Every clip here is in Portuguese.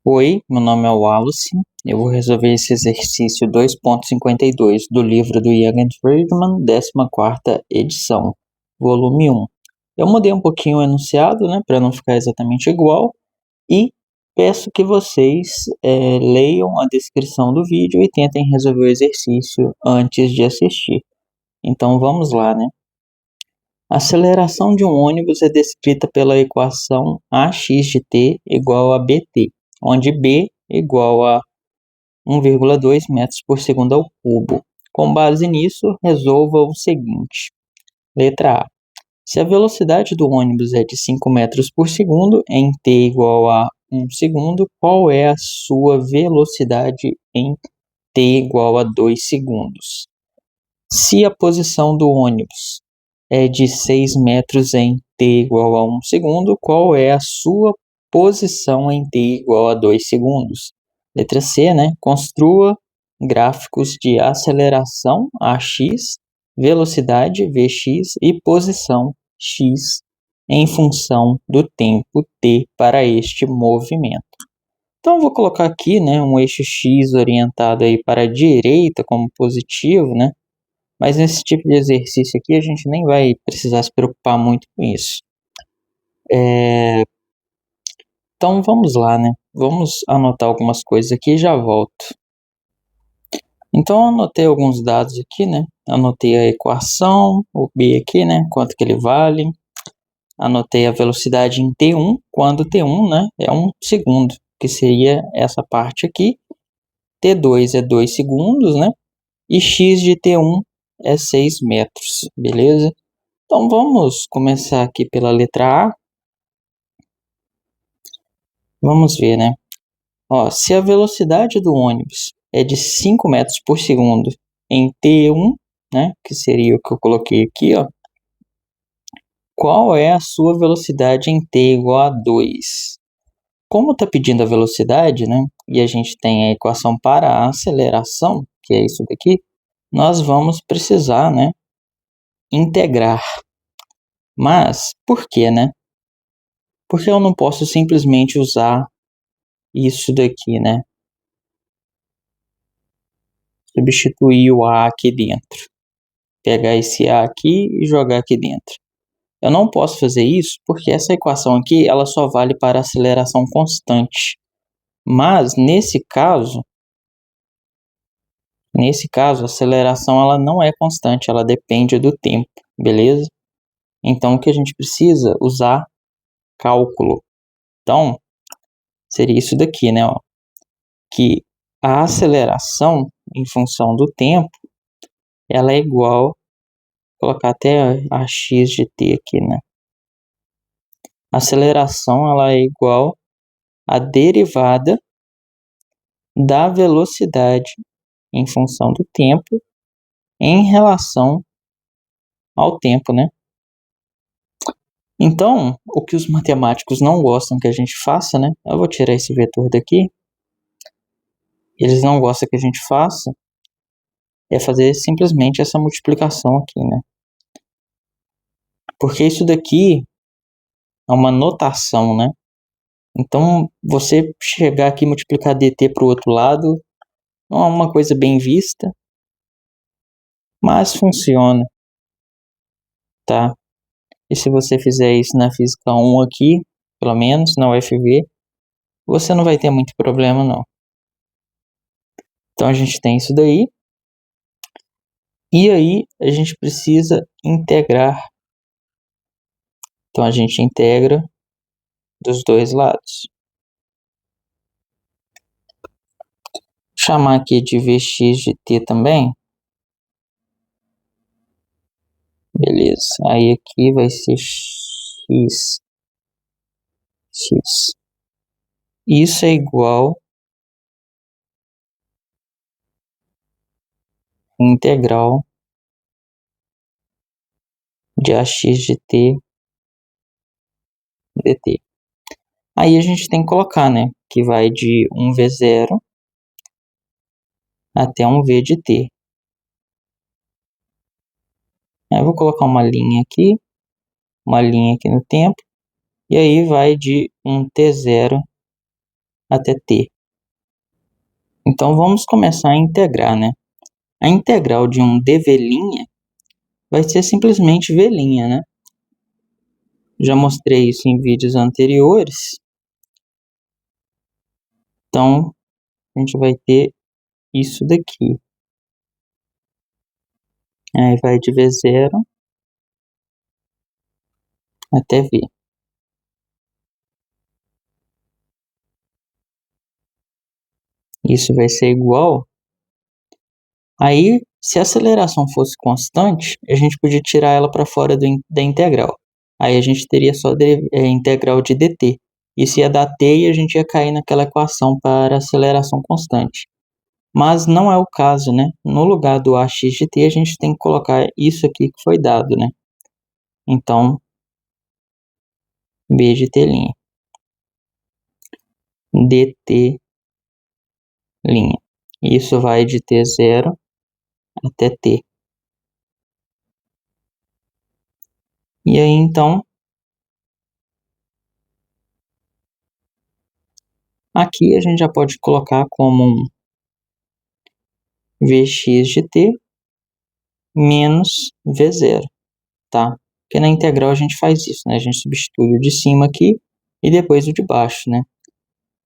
Oi, meu nome é Wallace. Eu vou resolver esse exercício 2.52 do livro do Young and Friedman, 14ª edição, volume 1. Eu mudei um pouquinho o enunciado, para não ficar exatamente igual, e peço que vocês leiam a descrição do vídeo e tentem resolver o exercício antes de assistir. Então vamos lá, A aceleração de um ônibus é descrita pela equação ax de t igual a bt, onde b igual a 1,2 metros por segundo ao cubo. Com base nisso, resolva o seguinte. Letra A. Se a velocidade do ônibus é de 5 metros por segundo, em t igual a 1 segundo, qual é a sua velocidade em t igual a 2 segundos? Se a posição do ônibus é de 6 metros em t igual a 1 segundo, qual é a sua posição em t igual a 2 segundos? Letra C, Construa gráficos de aceleração AX, velocidade VX e posição X em função do tempo t para este movimento. Então, eu vou colocar aqui um eixo X orientado aí para a direita como positivo, mas nesse tipo de exercício aqui a gente nem vai precisar se preocupar muito com isso. Então vamos lá, Vamos anotar algumas coisas aqui e já volto. Então eu anotei alguns dados aqui, Anotei a equação, o B aqui, quanto que ele vale. Anotei a velocidade em T1, quando T1, é 1 segundo, que seria essa parte aqui. T2 é 2 segundos, E X de T1 é 6 metros, beleza? Então vamos começar aqui pela letra A. Vamos ver, se a velocidade do ônibus é de 5 metros por segundo em T1, que seria o que eu coloquei aqui, qual é a sua velocidade em T igual a 2? Como está pedindo a velocidade, e a gente tem a equação para a aceleração, que é isso daqui, nós vamos precisar, integrar. Mas, por quê, Porque eu não posso simplesmente usar isso daqui, Substituir o A aqui dentro. Pegar esse A aqui e jogar aqui dentro. Eu não posso fazer isso porque essa equação aqui ela só vale para aceleração constante. Mas, nesse caso, a aceleração ela não é constante, ela depende do tempo, beleza? Então, o que a gente precisa? Usar cálculo. Então, seria isso daqui, Que a aceleração em função do tempo, ela é igual, vou colocar até a x de t aqui, A aceleração, ela é igual à derivada da velocidade em função do tempo em relação ao tempo, Então, o que os matemáticos não gostam que a gente faça, Eu vou tirar esse vetor daqui. Eles não gostam que a gente faça é fazer simplesmente essa multiplicação aqui, Porque isso daqui é uma notação, Então, você chegar aqui e multiplicar dt para o outro lado não é uma coisa bem vista, mas funciona, tá? E se você fizer isso na Física 1 aqui, pelo menos na UFV, você não vai ter muito problema, não. Então, a gente tem isso daí. E aí, a gente precisa integrar. Então, a gente integra dos dois lados. Vou chamar aqui de Vx de t também. Beleza. Aí aqui vai ser x. Isso é igual a integral de ax de t dt. Aí a gente tem que colocar, que vai de 1v0 até 1v de t. Eu vou colocar uma linha aqui no tempo, e aí vai de 1t0 até t. Então, vamos começar a integrar, né? A integral de um dv' vai ser simplesmente v', né? Já mostrei isso em vídeos anteriores. Então, a gente vai ter isso daqui. Aí vai de v0 até v. Isso vai ser igual. Aí, se a aceleração fosse constante, a gente podia tirar ela para fora da integral. Aí a gente teria só integral de dt. Isso ia dar t e a gente ia cair naquela equação para aceleração constante. Mas não é o caso, né? No lugar do ax de t, a gente tem que colocar isso aqui que foi dado, né? Então, b de t', dt'. Isso vai de t0 até t. E aí, então, aqui a gente já pode colocar como um vx de t menos v0, tá? Porque na integral a gente faz isso, né? A gente substitui o de cima aqui e depois o de baixo, né?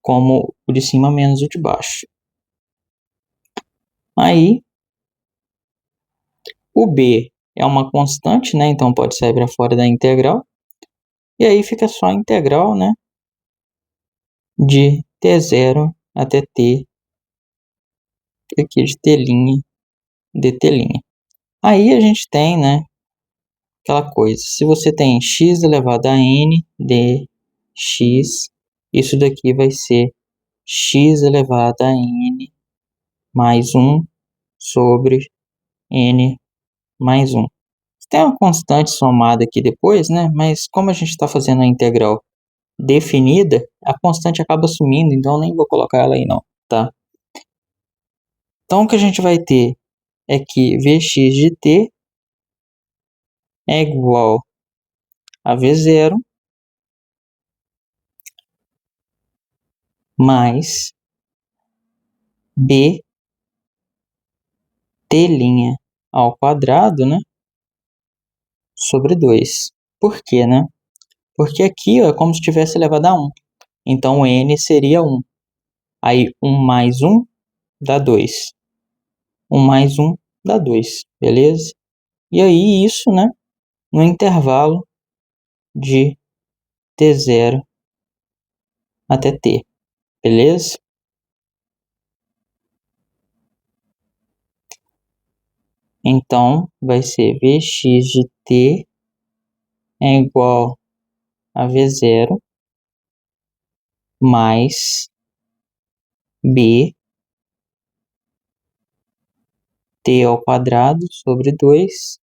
Como o de cima menos o de baixo. Aí, o b é uma constante, né? Então pode sair para fora da integral. E aí fica só a integral, né? De t0 até t, aqui de t', dt'. Aí a gente tem, né? Aquela coisa, se você tem x elevado a n dx, isso daqui vai ser x elevado a n mais 1 sobre n mais 1. Tem uma constante somada aqui depois, né? Mas como a gente está fazendo a integral definida, a constante acaba sumindo, então eu nem vou colocar ela aí não, tá? Então o que a gente vai ter é que vx de t é igual a v0 mais b t' ao quadrado, né? Sobre 2. Por quê, né? Porque aqui ó, é como se tivesse elevado a 1. Então o n seria 1. Aí 1 mais 1 dá 2. 1 mais 1 dá 2, beleza? E aí isso, né? No intervalo de t0 até t, beleza? Então vai ser vx de t é igual a v0 mais b t ao quadrado sobre 2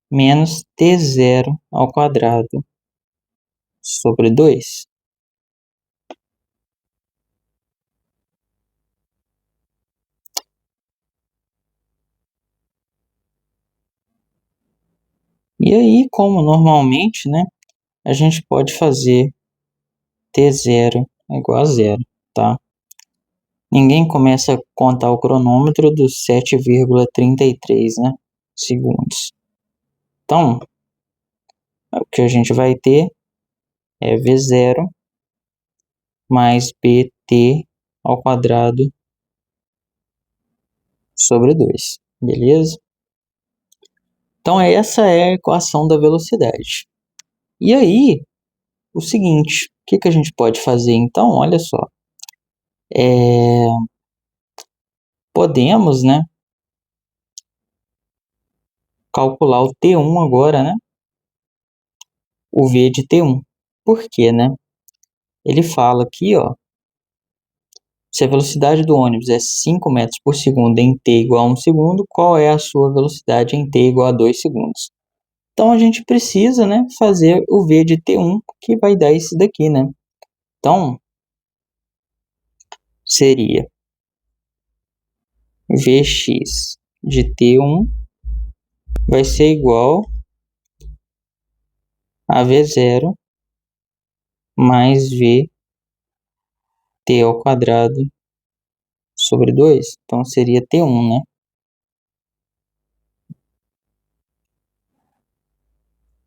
menos t0 ao quadrado sobre 2. E aí, como normalmente, né, a gente pode fazer t0 igual a 0, tá? Ninguém começa a contar o cronômetro dos 7,33, né, segundos. Então, o que a gente vai ter é v0 mais bt ao quadrado sobre 2, beleza? Então, essa é a equação da velocidade. E aí, o seguinte, o que a gente pode fazer então? Olha só, podemos, né, calcular o T1 agora, né? O V de T1. Por quê, né? Ele fala aqui, ó, se a velocidade do ônibus é 5 metros por segundo em t igual a 1 segundo, qual é a sua velocidade em t igual a 2 segundos? Então, a gente precisa, né, fazer o V de T1, que vai dar isso daqui, né? Então, seria Vx de T1 vai ser igual a V0 mais V t ao quadrado sobre 2. Então, seria t1, né?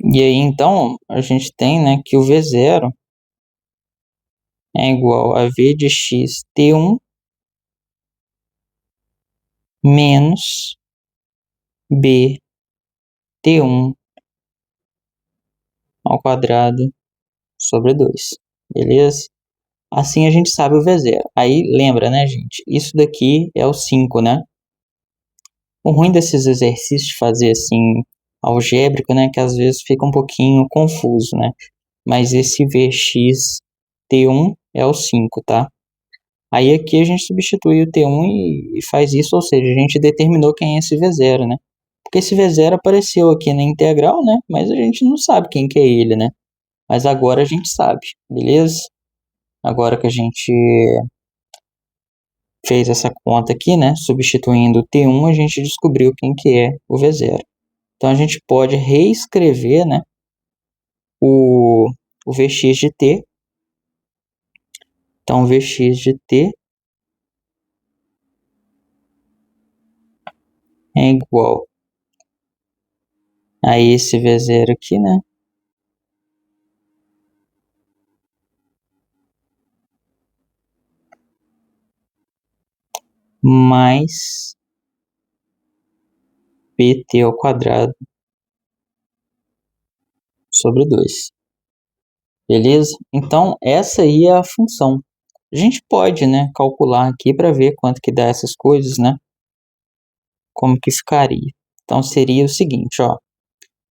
E aí, então, a gente tem, né, que o V0 é igual a V de x t1 menos b t1 ao quadrado sobre 2. Beleza? Assim a gente sabe o V0. Aí, lembra, né, gente? Isso daqui é o 5, né? O ruim desses exercícios de fazer assim, algébrico, né, que às vezes fica um pouquinho confuso, né? Mas esse Vx T1 é o 5, tá? Aí aqui a gente substitui o T1 e faz isso, ou seja, a gente determinou quem é esse V0, né? Porque esse V0 apareceu aqui na integral, né? Mas a gente não sabe quem que é ele, né? Mas agora a gente sabe, beleza? Agora que a gente fez essa conta aqui, né? Substituindo o T1, a gente descobriu quem que é o V0. Então a gente pode reescrever, né? O Vx de t. Então, Vx de t é igual a esse V0 aqui, né? Mais pt ao quadrado sobre 2. Beleza? Então, essa aí é a função. A gente pode, né, calcular aqui para ver quanto que dá essas coisas, né? Como que ficaria. Então, seria o seguinte, ó.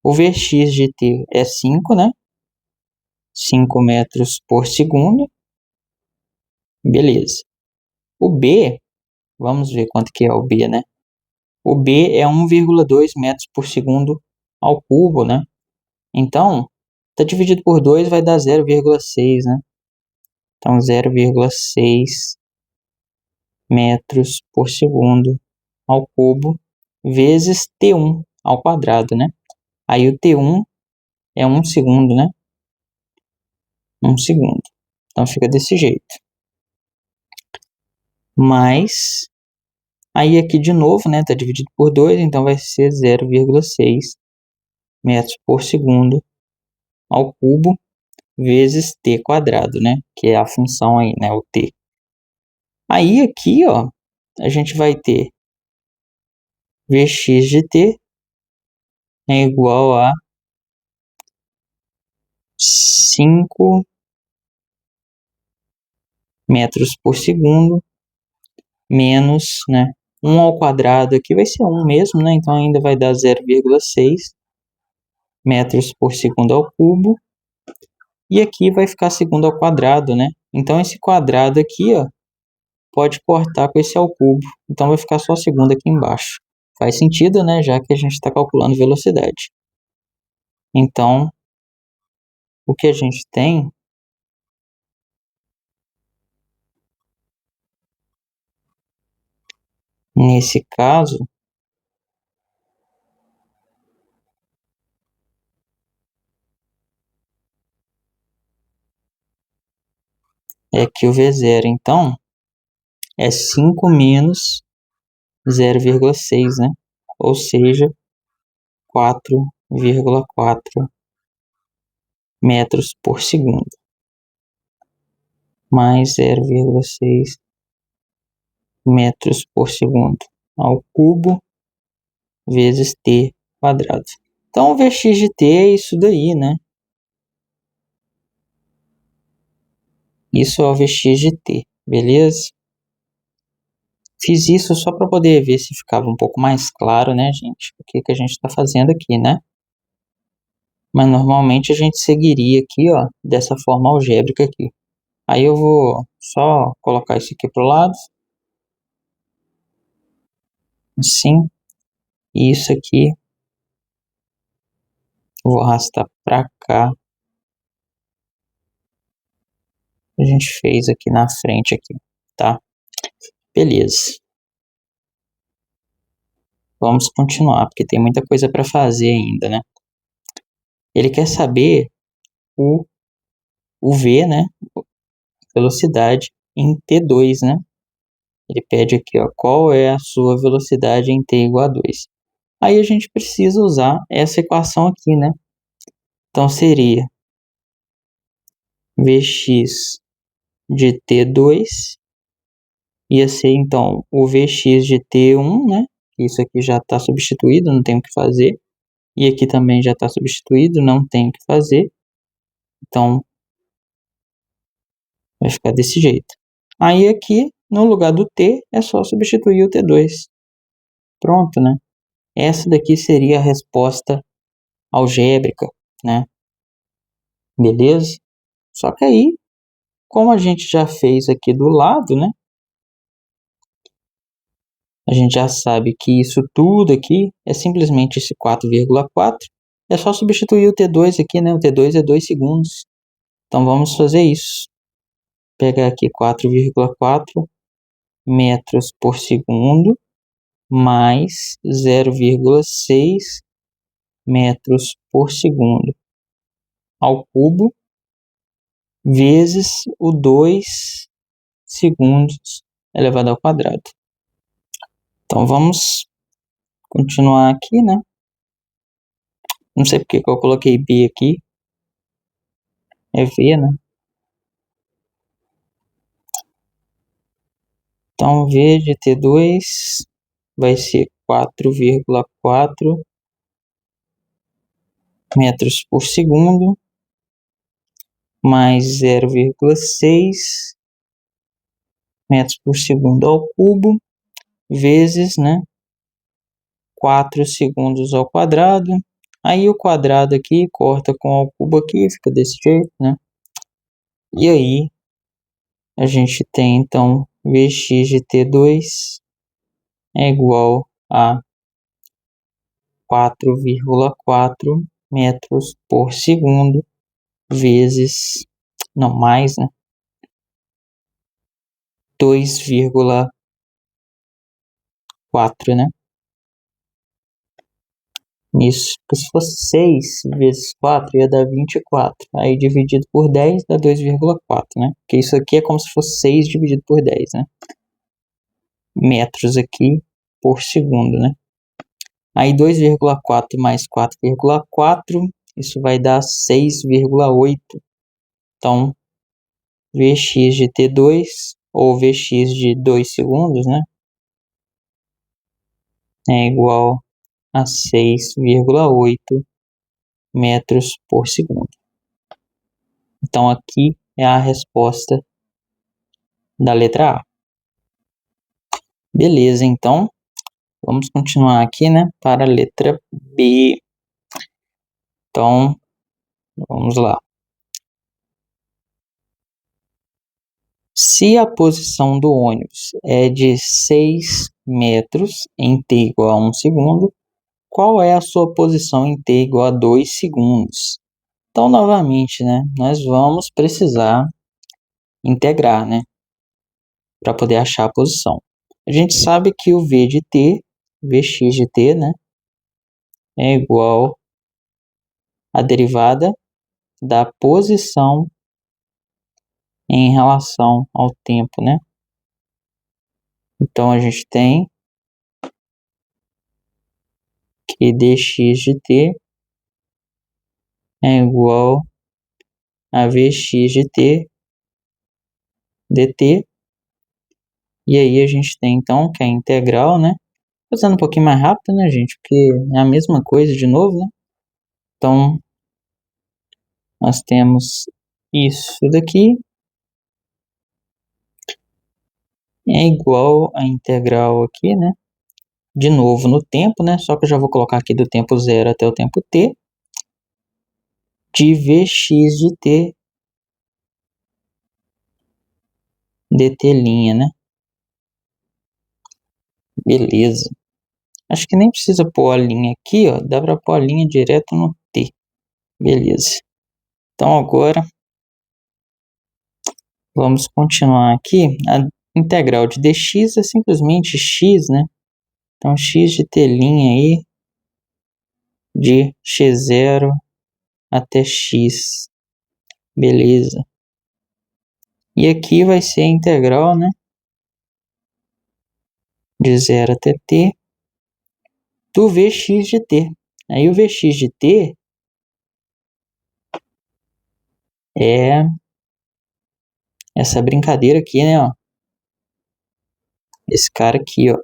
O Vx de t é 5, né? 5 metros por segundo. Beleza. O B, vamos ver quanto que é o B, né? O B é 1,2 metros por segundo ao cubo, né? Então, tá dividido por 2 vai dar 0,6, né? Então, 0,6 metros por segundo ao cubo vezes T1 ao quadrado, né? Aí o T1 é 1 segundo, né? 1 segundo. Então, fica desse jeito. Mas, aí aqui de novo, né? Tá dividido por 2, então vai ser 0,6 metros por segundo ao cubo vezes t quadrado, né? Que é a função aí, né? O t. Aí aqui, ó, a gente vai ter Vx de t é igual a 5 metros por segundo menos, né? 1 ao quadrado aqui vai ser 1 mesmo, né? Então ainda vai dar 0,6 metros por segundo ao cubo. E aqui vai ficar segundo ao quadrado, né? Então esse quadrado aqui, ó, pode cortar com esse ao cubo. Então vai ficar só segundo aqui embaixo. Faz sentido, né? Já que a gente está calculando velocidade. Então, o que a gente tem nesse caso é que o V0, então, é 5 menos 0,6, né? Ou seja, 4,4 metros por segundo. Mais 0,6 metros por segundo ao cubo vezes t quadrado. Então, o Vx de t é isso daí, né? Isso é o Vx de t, beleza? Fiz isso só para poder ver se ficava um pouco mais claro, né, gente? O que que a gente está fazendo aqui, né? Mas normalmente a gente seguiria aqui, ó, dessa forma algébrica aqui. Aí eu vou só colocar isso aqui pro lado. Assim. E isso aqui eu vou arrastar para cá. A gente fez aqui na frente aqui, tá? Beleza. Vamos continuar, porque tem muita coisa para fazer ainda, né? Ele quer saber o V, né? Velocidade em T2, né? Ele pede aqui, ó, qual é a sua velocidade em t igual a 2. Aí a gente precisa usar essa equação aqui, né? Então seria Vx de T2 ia ser então o Vx de T1, né? Isso aqui já está substituído, não tem o que fazer. E aqui também já está substituído, não tem o que fazer. Então vai ficar desse jeito. Aí aqui, no lugar do T, é só substituir o T2. Pronto, né? Essa daqui seria a resposta algébrica, né? Beleza? Só que aí, como a gente já fez aqui do lado, né? A gente já sabe que isso tudo aqui é simplesmente esse 4,4. É só substituir o T2 aqui, né? O T2 é 2 segundos. Então vamos fazer isso. Pegar aqui 4,4 metros por segundo mais 0,6 metros por segundo ao cubo vezes o 2 segundos elevado ao quadrado. Então vamos continuar aqui, né? Não sei porque que eu coloquei B aqui. É V, né? Então V de T2 vai ser 4,4 metros por segundo mais 0,6 metros por segundo ao cubo vezes, né, 4 segundos ao quadrado. Aí o quadrado aqui corta com o cubo aqui, fica desse jeito, né? E aí a gente tem então Vx de T2 é igual a 4,4 metros por segundo vezes, não mais, né? 2,4, né? Isso, porque se fosse 6 vezes 4 ia dar 24. Aí dividido por 10 dá 2,4, né? Porque isso aqui é como se fosse 6 dividido por 10, né? Metros aqui por segundo, né? Aí 2,4 mais 4,4, isso vai dar 6,8. Então, Vx de T2, ou Vx de 2 segundos, né? É igual a 6,8 metros por segundo. Então, aqui é a resposta da letra A. Beleza, então, vamos continuar aqui, né, para a letra B. Então, vamos lá. Se a posição do ônibus é de 6 metros em t igual a 1 segundo, qual é a sua posição em t igual a 2 segundos? Então, novamente, né, nós vamos precisar integrar, né, para poder achar a posição. A gente sabe que o v de t, Vx de t, né, é igual à derivada da posição em relação ao tempo, né? Então a gente tem que dx de t é igual a vx de t dt. E aí a gente tem então que é a integral, né? Fazendo um pouquinho mais rápido, né, gente? Porque é a mesma coisa de novo, né? Então nós temos isso daqui é igual a integral aqui, né? De novo no tempo, né? Só que eu já vou colocar aqui do tempo 0 até o tempo t, de Vx de t dt', né? Beleza. Acho que nem precisa pôr a linha aqui, ó. Dá para pôr a linha direto no t. Beleza. Então agora vamos continuar aqui. A integral de dx é simplesmente x, né? Então x de t' aí de x0 até x. Beleza. E aqui vai ser a integral, né? De 0 até t do Vx de t. Aí o Vx de t é essa brincadeira aqui, né? Ó. Esse cara aqui, ó.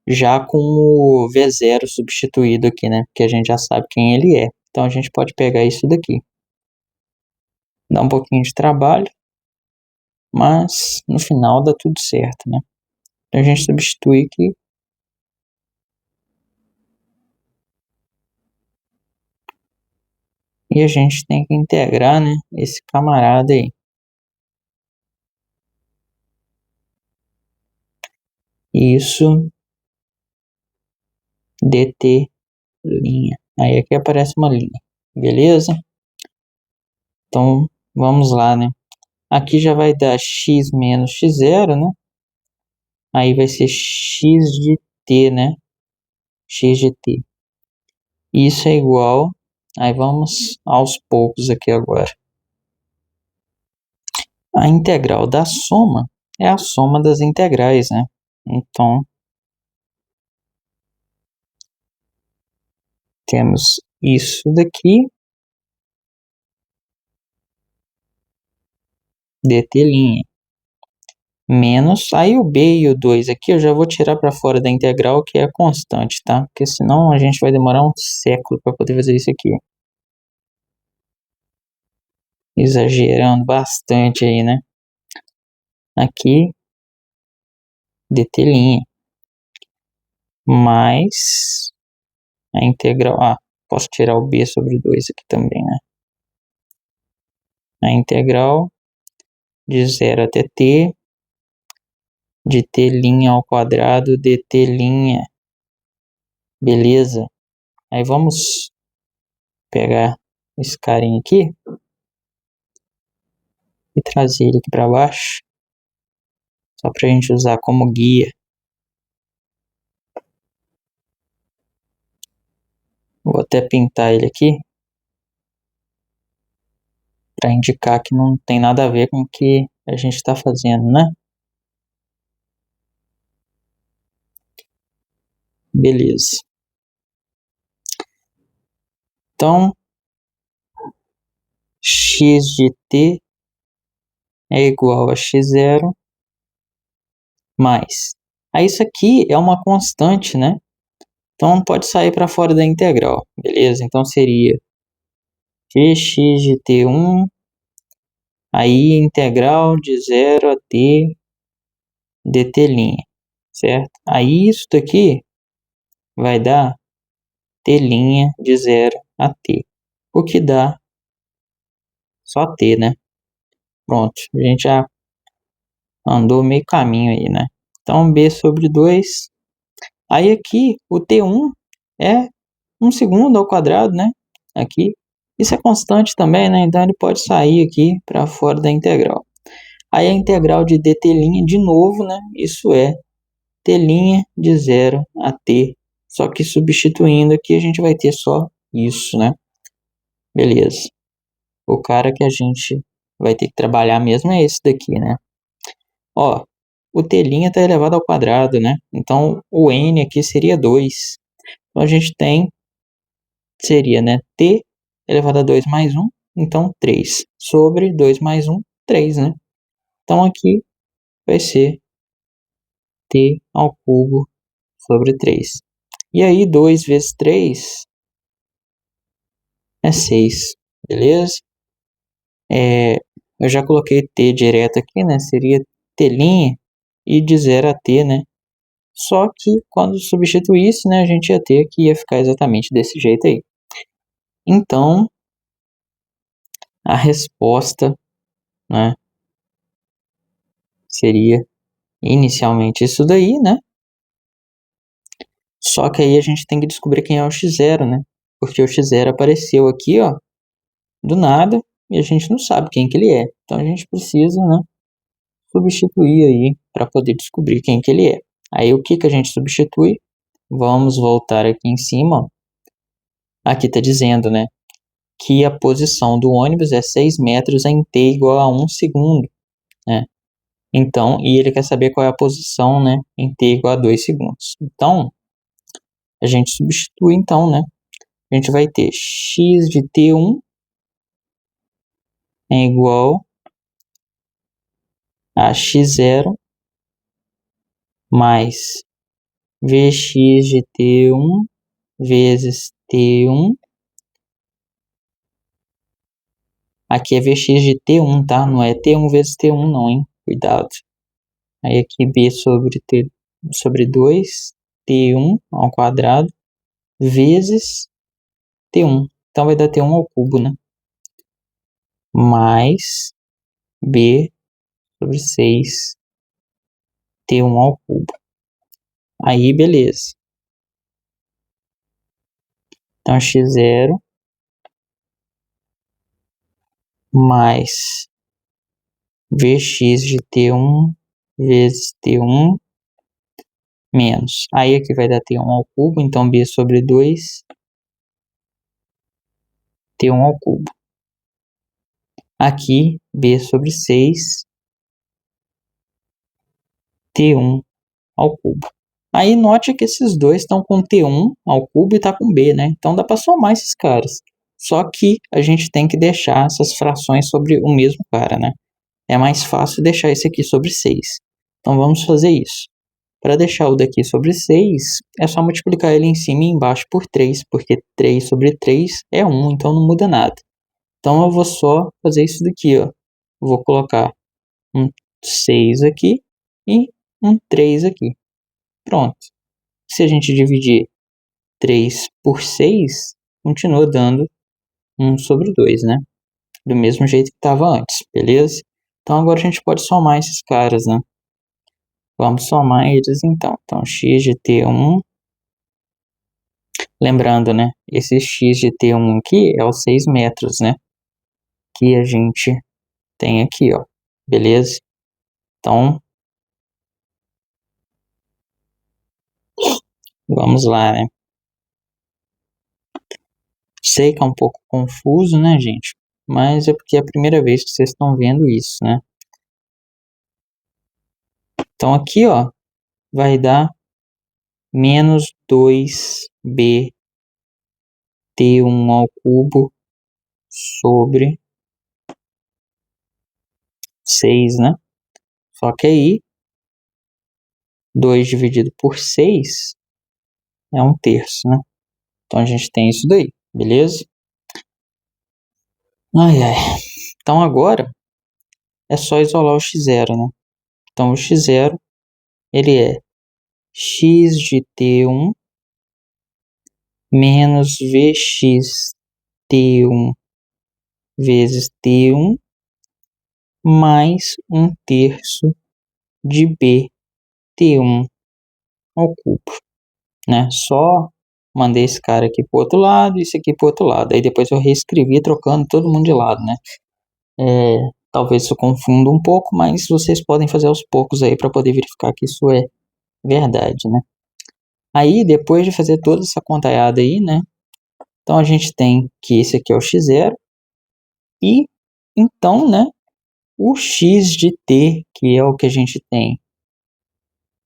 Já com o V0 substituído aqui, né? Porque a gente já sabe quem ele é. Então a gente pode pegar isso daqui. Dá um pouquinho de trabalho, mas no final dá tudo certo, né? Então a gente substitui aqui. E a gente tem que integrar, né? Esse camarada aí. Isso dt linha. Aí aqui aparece uma linha. Beleza? Então vamos lá, né? Aqui já vai dar x menos x0, né? Aí vai ser x de t, né? X de t. Isso é igual. Aí vamos aos poucos aqui agora. A integral da soma é a soma das integrais, né? Então, temos isso daqui, dt', menos, aí o b e o 2 aqui eu já vou tirar para fora da integral, que é a constante, tá? Porque senão a gente vai demorar um século para poder fazer isso aqui. Exagerando bastante aí, né? Aqui, dt', mais a integral, posso tirar o b sobre 2 aqui também, né? A integral de 0 até t, de t' ao quadrado, dt'. Beleza? Aí vamos pegar esse carinha aqui e trazer ele aqui para baixo, só para a gente usar como guia. Vou até pintar ele aqui, para indicar que não tem nada a ver com o que a gente está fazendo, né? Beleza. Então, x de t é igual a x0 mais. Aí isso aqui é uma constante, né? Então não pode sair para fora da integral, beleza? Então seria dx de t1, aí integral de 0 a t dt', certo? Aí isso daqui vai dar t' de 0 a t, o que dá só t, né? Pronto, a gente já andou meio caminho aí, né? Então b sobre 2, aí aqui o t1 é 1 segundo ao quadrado, né? Aqui, isso é constante também, né? Então ele pode sair aqui para fora da integral. Aí a integral de dt', de novo, né? Isso é t' de 0 a t. Só que substituindo aqui a gente vai ter só isso, né? Beleza. O cara que a gente vai ter que trabalhar mesmo é esse daqui, né? Ó, o t' está elevado ao quadrado, né? Então o n aqui seria 2. Então a gente tem, seria, né? T elevado a 2 mais 1, então 3. Sobre 2 mais 1, 3, né? Então aqui vai ser t ao cubo sobre 3. E aí 2 vezes 3 é 6, beleza? Eu já coloquei t direto aqui, né? Seria t' e de 0 a t, né? Só que quando substituísse, né, a gente ia ter que ia ficar exatamente desse jeito aí. Então, a resposta, né, seria inicialmente isso daí, né? Só que aí a gente tem que descobrir quem é o x0, né? Porque o x0 apareceu aqui, ó, do nada, e a gente não sabe quem que ele é. Então a gente precisa, né, substituir aí para poder descobrir quem que ele é. Aí o que que a gente substitui? Vamos voltar aqui em cima, ó. Aqui está dizendo, né, que a posição do ônibus é 6 metros em t igual a 1 segundo. né? Então, e ele quer saber qual é a posição, né, em t igual a 2 segundos. Então, a gente substitui, então, né? A gente vai ter x de t1 é igual a x0 mais vx de t1 vezes t1. Aqui é vx de t1, tá? Não é t1 vezes t1 não, hein? Cuidado. Aí aqui b sobre 2, t1 ao quadrado, vezes t1. Então vai dar t1 ao cubo, né? Mais b sobre 6, t1 ao cubo. Aí, beleza. Então, x0 mais vx de t1 vezes t1 menos. Aí aqui vai dar t1 ao cubo, então b sobre 2, t1 ao cubo. Aqui, b sobre 6, t1 ao cubo. Aí note que esses dois estão com t1 ao cubo e está com b, né? Então dá para somar esses caras. Só que a gente tem que deixar essas frações sobre o mesmo cara, né? É mais fácil deixar esse aqui sobre 6. Então vamos fazer isso. Para deixar o daqui sobre 6, é só multiplicar ele em cima e embaixo por 3, porque 3 sobre 3 é 1, então não muda nada. Então eu vou só fazer isso daqui, ó. Vou colocar um 6 aqui e um 3 aqui. Pronto. Se a gente dividir 3 por 6, continua dando 1 sobre 2, né? Do mesmo jeito que estava antes, beleza? Então agora a gente pode somar esses caras, né? Vamos somar eles então. Então x de t1, lembrando, né? Esse x de t1 aqui é os 6 metros, né? Que a gente tem aqui, ó. Beleza? Então, vamos lá, né? Sei que é um pouco confuso, né, gente? Mas é porque é a primeira vez que vocês estão vendo isso, né? Então aqui, ó, vai dar menos 2b t1 ao cubo sobre 6, né? Só que aí, 2 dividido por 6 é 1/3, né? Então a gente tem isso daí, beleza? Ai, ai. Então agora é só isolar o x0, né? Então o x0, ele é x de t1 menos vx t1 vezes t1 mais 1/3 de b t1 ao cubo, né? Só mandei esse cara aqui pro outro lado e esse aqui pro outro lado. Aí depois eu reescrevi trocando todo mundo de lado, né? Talvez isso confunda um pouco, mas vocês podem fazer aos poucos aí para poder verificar que isso é verdade, né? Aí, depois de fazer toda essa contaiada aí, né? Então, a gente tem que esse aqui é o x0 e, então, né? O x de t, que é o que a gente tem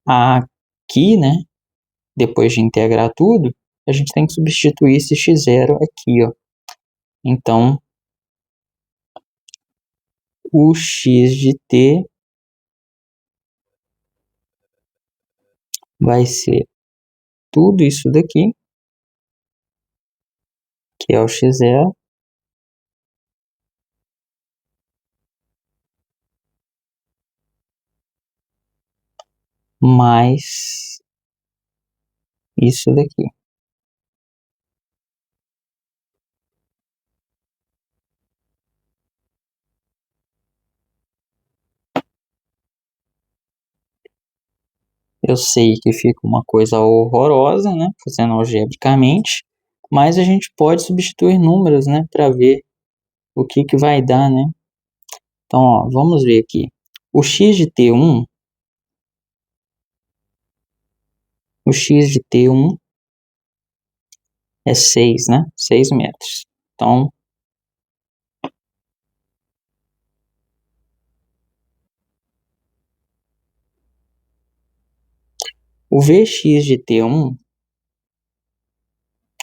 aqui, né? Depois de integrar tudo, a gente tem que substituir esse x0 aqui, ó. Então, o x de t vai ser tudo isso daqui, que é o x0, mais isso daqui. Eu sei que fica uma coisa horrorosa, né? Fazendo algebricamente, mas a gente pode substituir números, né? Para ver o que vai dar, né? Então, ó, vamos ver aqui. O x de t1, o x de t1 é 6, né? 6 metros. Então, O Vx de T1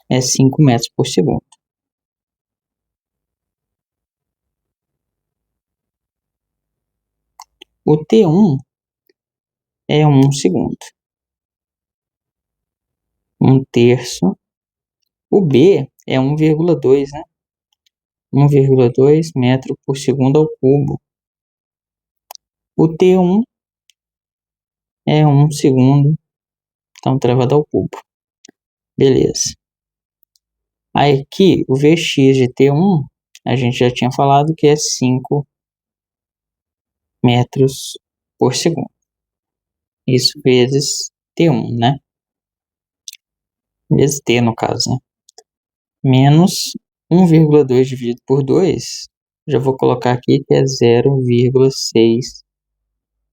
é 5 metros por segundo. O T1 é 1 segundo. 1 terço. O B é 1,2, né? 1,2 metro por segundo ao cubo. O T1 é 1 segundo, então elevado ao cubo. Beleza. Aí aqui, o Vx de T1, a gente já tinha falado que é 5 metros por segundo. Isso vezes T1, né? Vezes T, no caso, né? Menos 1,2 dividido por 2. Já vou colocar aqui que é 0,6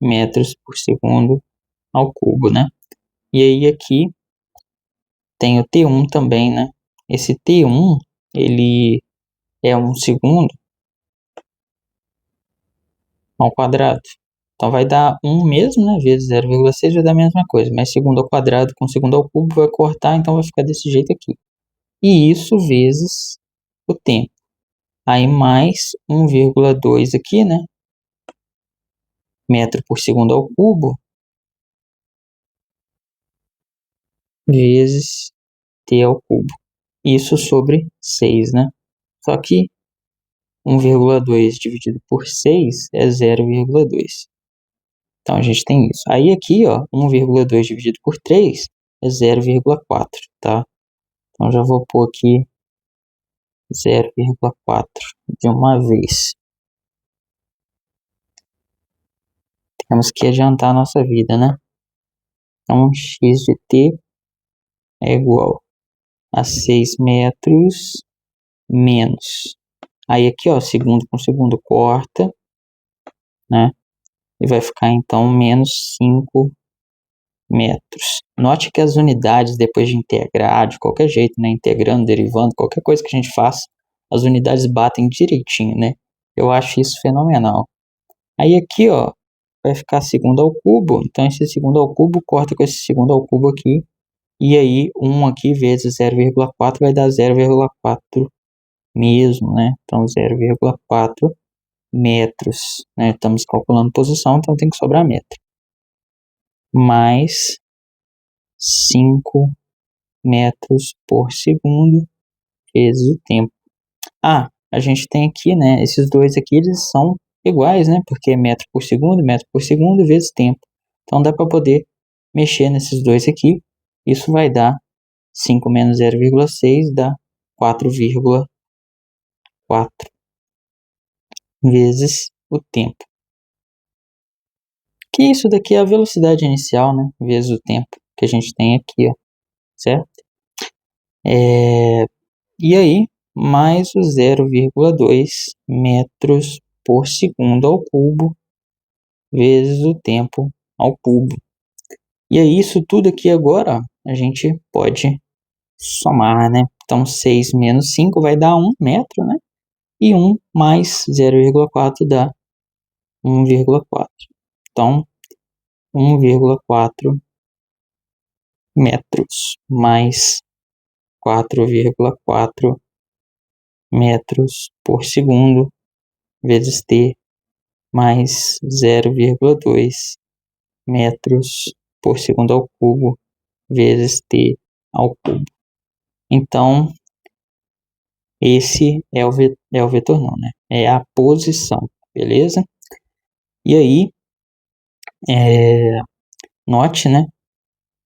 metros por segundo ao cubo, né? E aí aqui tem o T1 também, né? Esse T1, ele é 1 segundo ao quadrado. Então vai dar 1 mesmo, né? Vezes 0,6 vai dar a mesma coisa. Mas segundo ao quadrado com segundo ao cubo vai cortar, então vai ficar desse jeito aqui. E isso vezes o tempo. Aí mais 1,2 aqui, né? Metro por segundo ao cubo. Vezes t ao cubo. Isso sobre 6, né? Só que 1,2 dividido por 6 é 0,2. Então a gente tem isso. Aí aqui, ó, 1,2 dividido por 3 é 0,4, tá? Então já vou pôr aqui 0,4 de uma vez. Temos que adiantar a nossa vida, né? Então x de t é igual a 6 metros menos. Aí aqui, ó, segundo com segundo corta, né? E vai ficar então menos 5 metros. Note que as unidades, depois de integrar, de qualquer jeito, né? Integrando, derivando, qualquer coisa que a gente faça, as unidades batem direitinho, né? Eu acho isso fenomenal. Aí aqui, ó, vai ficar segundo ao cubo. Então esse segundo ao cubo corta com esse segundo ao cubo aqui. E aí 1 aqui vezes 0,4 vai dar 0,4 mesmo, né? Então 0,4 metros, né? Estamos calculando posição, então tem que sobrar metro. Mais 5 metros por segundo vezes o tempo. Ah, a gente tem aqui, né? Esses dois aqui, eles são iguais, né? Porque é metro por segundo vezes tempo. Então dá para poder mexer nesses dois aqui. Isso vai dar 5 menos 0,6 dá 4,4 vezes o tempo. Que isso daqui é a velocidade inicial, né? Vezes o tempo que a gente tem aqui, ó. Certo? E aí, mais o 0,2 metros por segundo ao cubo vezes o tempo ao cubo. E aí, isso tudo aqui agora, a gente pode somar, né? Então, 6 menos 5 vai dar 1 metro, né? E 1 mais 0,4 dá 1,4. Então, 1,4 metros mais 4,4 metros por segundo vezes t mais 0,2 metros por segundo ao cubo vezes t ao cubo. Então, esse é o vetor não, né? É a posição, beleza? E aí, note, né,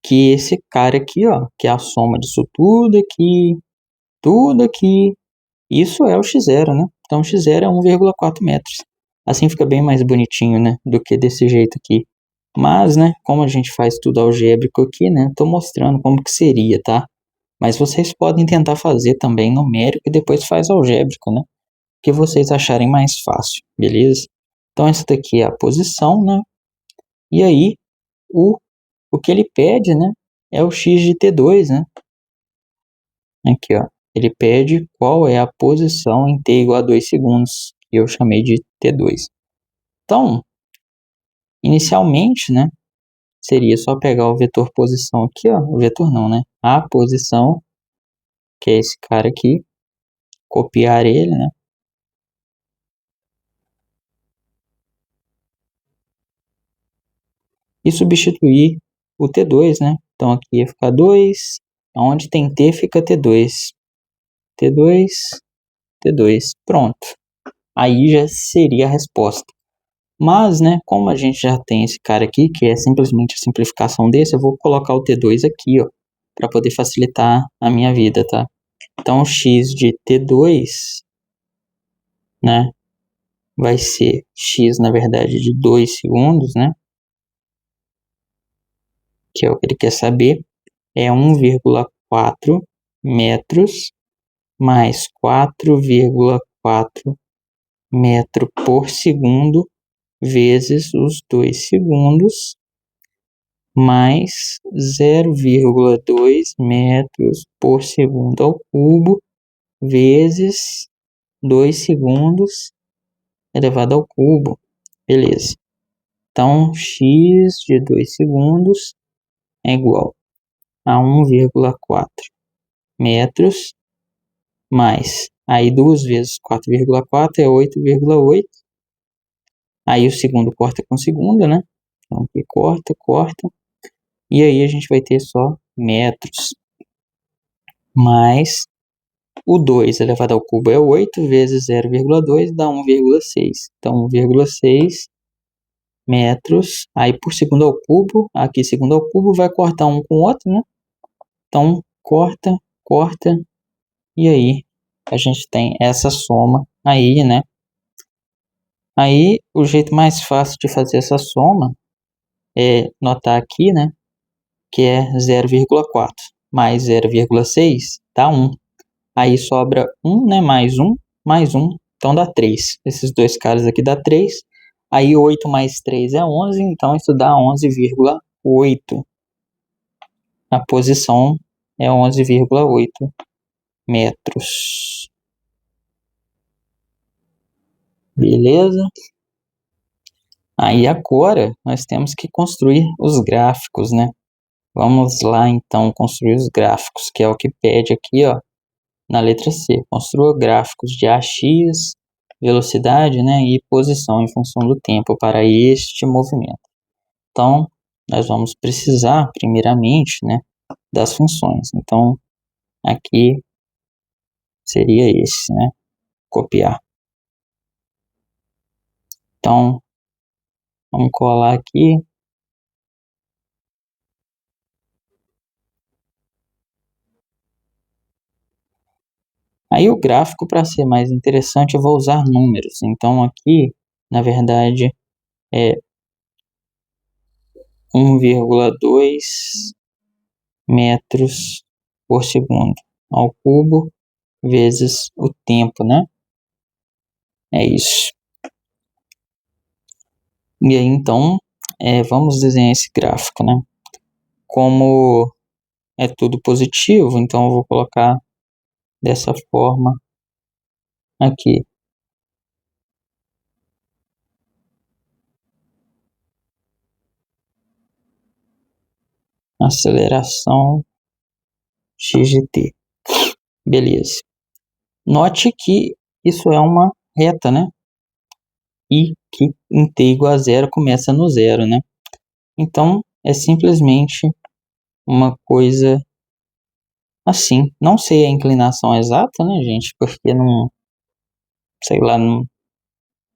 que esse cara aqui, ó, que é a soma disso tudo aqui, isso é o x0, né? Então, o x0 é 1,4 metros. Assim fica bem mais bonitinho, né, do que desse jeito aqui. Mas, né, como a gente faz tudo algébrico aqui, né, tô mostrando como que seria, tá? Mas vocês podem tentar fazer também numérico e depois faz algébrico, né? Que vocês acharem mais fácil, beleza? Então, essa daqui é a posição, né? E aí, o que ele pede, né, é o x de t2, né? Aqui, ó. Ele pede qual é a posição em t igual a 2 segundos, que eu chamei de t2. Então, inicialmente, né, seria só pegar o vetor posição aqui, ó. O vetor não, né? A posição, que é esse cara aqui. Copiar ele, né? E substituir o T2, né? Então aqui ia ficar 2. Onde tem T fica T2. T2, T2. Pronto. Aí já seria a resposta. Mas, né, como a gente já tem esse cara aqui, que é simplesmente a simplificação desse, eu vou colocar o T2 aqui, ó, para poder facilitar a minha vida, tá? Então, x de T2, né, vai ser x, na verdade, de 2 segundos, né, que é o que ele quer saber, é 1,4 metros mais 4,4 metro por segundo vezes os 2 segundos mais 0,2 metros por segundo ao cubo vezes 2 segundos elevado ao cubo. Beleza. Então, x de 2 segundos é igual a 1,4 metros mais, aí 2 vezes 4,4 é 8,8. Aí o segundo corta com o segundo, né? Então aqui corta, corta. E aí a gente vai ter só metros. Mais o 2 elevado ao cubo é 8 vezes 0,2 dá 1,6. Então 1,6 metros. Aí por segundo ao cubo, aqui segundo ao cubo vai cortar um com o outro, né? Então corta, corta. E aí a gente tem essa soma aí, né? Aí o jeito mais fácil de fazer essa soma é notar aqui, né? Que é 0,4 mais 0,6 dá 1. Aí sobra 1, né? Mais 1, então dá 3. Esses dois caras aqui dá 3. Aí 8 mais 3 é 11, então isso dá 11,8. A posição é 11,8 metros. Beleza? Aí agora nós temos que construir os gráficos, né? Vamos lá então construir os gráficos, que é o que pede aqui, ó, na letra C. Construa gráficos de AX, velocidade, né, e posição em função do tempo para este movimento. Então, nós vamos precisar, primeiramente, né, das funções. Então, aqui seria esse, né, copiar. Então, vamos colar aqui. Aí o gráfico, para ser mais interessante, eu vou usar números. Então, aqui, na verdade, é 1,2 metros por segundo ao cubo vezes o tempo, né? É isso. E aí, então, vamos desenhar esse gráfico, né? Como é tudo positivo, então eu vou colocar dessa forma aqui. Aceleração x de t. Beleza. Note que isso é uma reta, né? E que em t igual a zero começa no zero, né? Então, é simplesmente uma coisa assim. Não sei a inclinação exata, né, gente? Porque não, sei lá, não,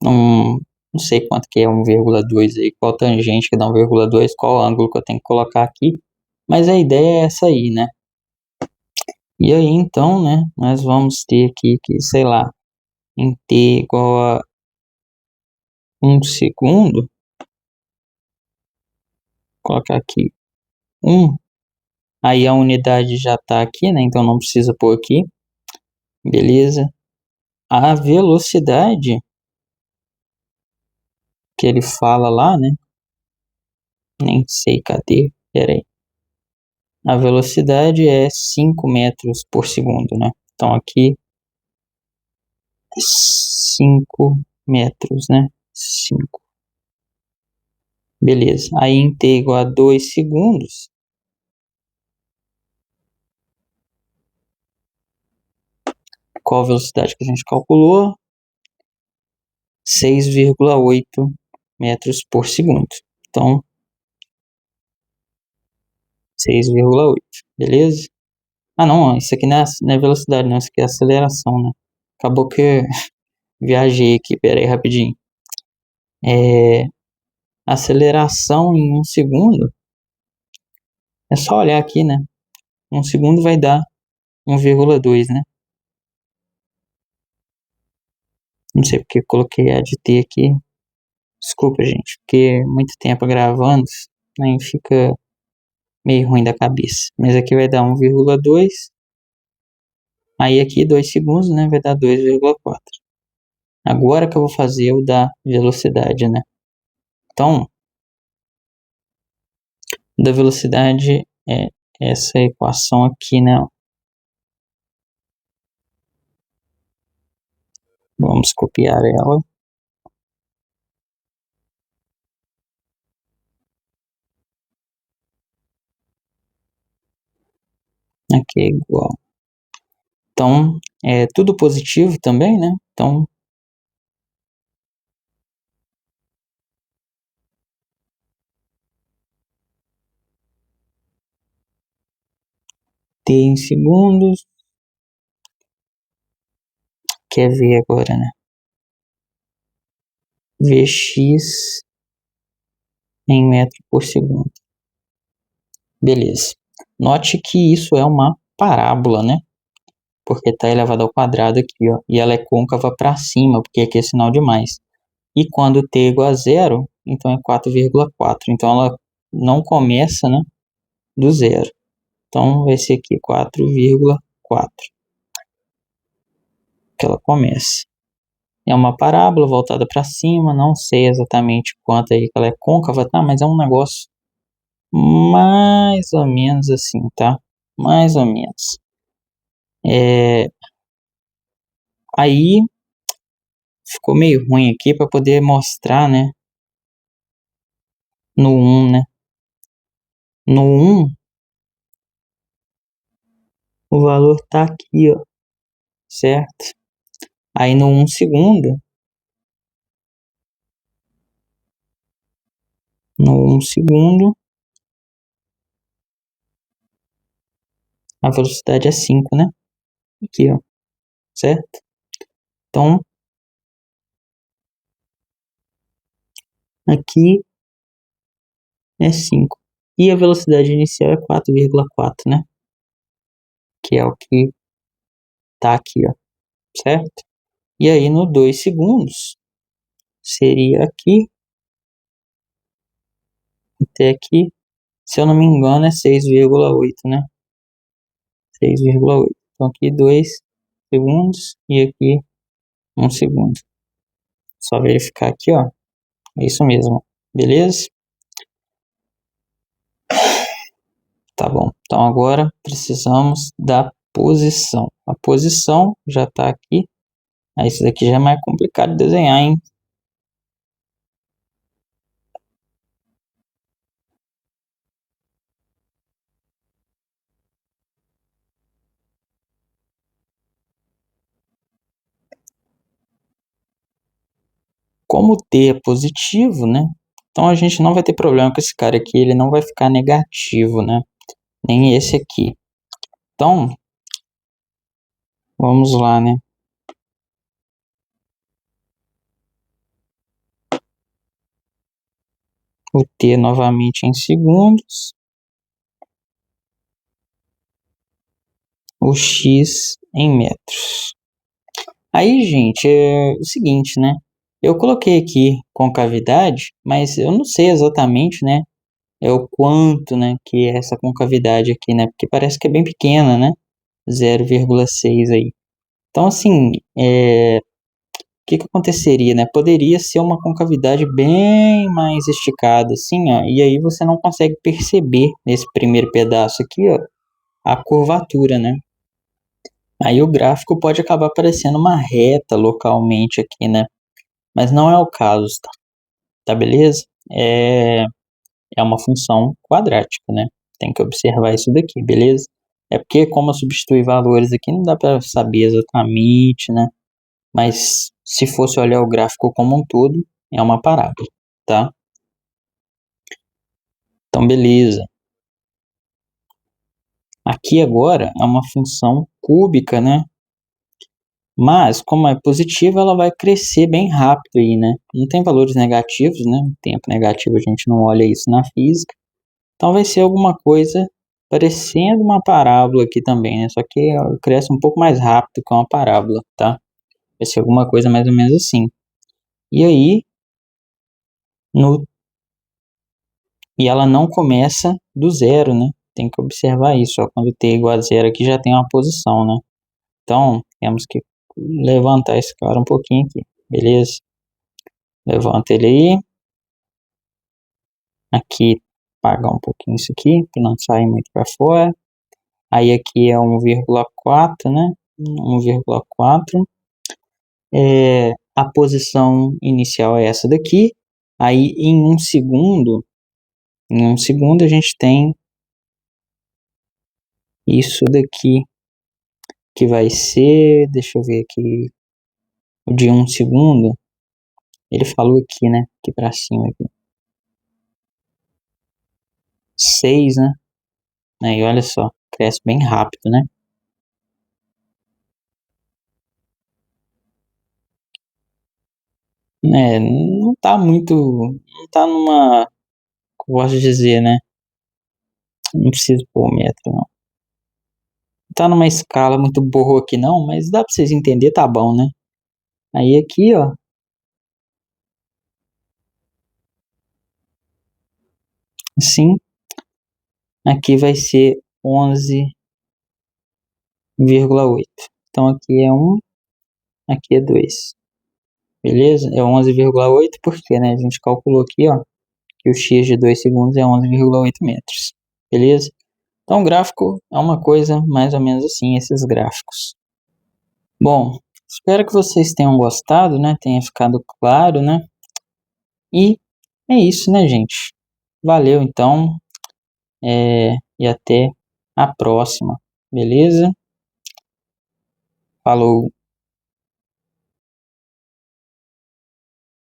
não sei quanto que é 1,2 aí, qual tangente que dá 1,2, qual ângulo que eu tenho que colocar aqui. Mas a ideia é essa aí, né? E aí, então, né, nós vamos ter aqui que, sei lá, em t igual a 1 segundo, colocar aqui 1, aí a unidade já está aqui, né, então não precisa pôr aqui, beleza? A velocidade que ele fala lá, né, nem sei, cadê? Pera aí. A velocidade é 5 metros por segundo, né? Então aqui 5 metros, né? 5. Beleza. Aí em t igual a 2 segundos, qual a velocidade que a gente calculou? 6,8 metros por segundo. Então, 6,8, beleza? Ah, não, isso aqui não é velocidade, não, isso aqui é aceleração, né? Acabou que viajei aqui, pera aí rapidinho. Aceleração em 1 segundo, é só olhar aqui, né? 1 segundo vai dar 1,2, né? Não sei porque coloquei a de t aqui. Desculpa, gente, porque muito tempo gravando, aí fica meio ruim da cabeça. Mas aqui vai dar 1,2. Aí aqui 2 segundos, né? Vai dar 2,4. Agora que eu vou fazer o da velocidade, né? Então, da velocidade é essa equação aqui, né? Vamos copiar ela. Aqui é igual. Então, é tudo positivo também, né? Então, t em segundos. Quer ver agora, né? Vx em metro por segundo. Beleza. Note que isso é uma parábola, né? Porque está elevado ao quadrado aqui, ó. E ela é côncava para cima, porque aqui é sinal de mais. E quando t é igual a zero, então é 4,4. Então ela não começa, né, do zero. Então vai ser aqui 4,4 que ela começa. É uma parábola voltada para cima, não sei exatamente quanto aí que ela é côncava, tá? Mas é um negócio mais ou menos assim, tá? Mais ou menos. Aí ficou meio ruim aqui para poder mostrar, né? No 1, né? No 1, o valor tá aqui, ó. Certo? Aí no 1 segundo, a velocidade é 5, né? Aqui, ó. Certo? Então, aqui é 5. E a velocidade inicial é 4,4, né? Que é o que tá aqui, ó. Certo? E aí no 2 segundos, seria aqui até aqui. Se eu não me engano, é 6,8, né? 6,8. Então aqui 2 segundos e aqui 1 segundo. Só verificar aqui, ó. É isso mesmo. Beleza? Tá bom. Então agora precisamos da posição. A posição já está aqui. Aí isso daqui já é mais complicado de desenhar, hein? Como t é positivo, né? Então a gente não vai ter problema com esse cara aqui. Ele não vai ficar negativo, né? Nem esse aqui. Então, vamos lá, né? O t novamente em segundos. O x em metros. Aí, gente, é o seguinte, né? Eu coloquei aqui concavidade, mas eu não sei exatamente, né? É o quanto, né, que é essa concavidade aqui, né? Porque parece que é bem pequena, né? 0,6 aí. Então, assim, o que que aconteceria, né? Poderia ser uma concavidade bem mais esticada, assim, ó. E aí você não consegue perceber nesse primeiro pedaço aqui, ó, a curvatura, né? Aí o gráfico pode acabar parecendo uma reta localmente aqui, né? Mas não é o caso, tá? Tá beleza? é uma função quadrática, né? Tem que observar isso daqui, beleza? É porque como eu substitui valores aqui, não dá para saber exatamente, né? Mas se fosse olhar o gráfico como um todo, é uma parábola, tá? Então, beleza. Aqui agora é uma função cúbica, né? Mas, como é positiva, ela vai crescer bem rápido aí, né? Não tem valores negativos, né? Tempo negativo a gente não olha isso na física. Então vai ser alguma coisa parecendo uma parábola aqui também, né? Só que cresce um pouco mais rápido que uma parábola, tá? Vai ser alguma coisa mais ou menos assim. E aí, no... e ela não começa do zero, né? Tem que observar isso, ó. Quando t é igual a zero aqui já tem uma posição, né? Então, temos que levantar esse cara um pouquinho aqui, beleza? Levanta ele aí. Aqui, apagar um pouquinho isso aqui, para não sair muito para fora. Aí aqui é 1,4, né? 1,4. A posição inicial é essa daqui. Aí em um segundo a gente tem isso daqui, que vai ser, deixa eu ver aqui, de um segundo. Ele falou aqui, né? Aqui para cima aqui. 6, né? Aí olha só, cresce bem rápido, né? Não tá muito, não tá numa, como eu gosto de dizer, né? Não preciso pôr o metro, não. Não tá numa escala muito boa aqui, não, mas dá pra vocês entenderem, tá bom, né? Aí aqui, ó, assim, aqui vai ser 11,8. Então aqui é 1, aqui é 2. Beleza? É 11,8 porque, né, a gente calculou aqui, ó, que o x de 2 segundos é 11,8 metros. Beleza? Então o gráfico é uma coisa mais ou menos assim, esses gráficos. Bom, espero que vocês tenham gostado, né? Tenha ficado claro, né? E é isso, né, gente? Valeu, então, e até a próxima, beleza? Falou!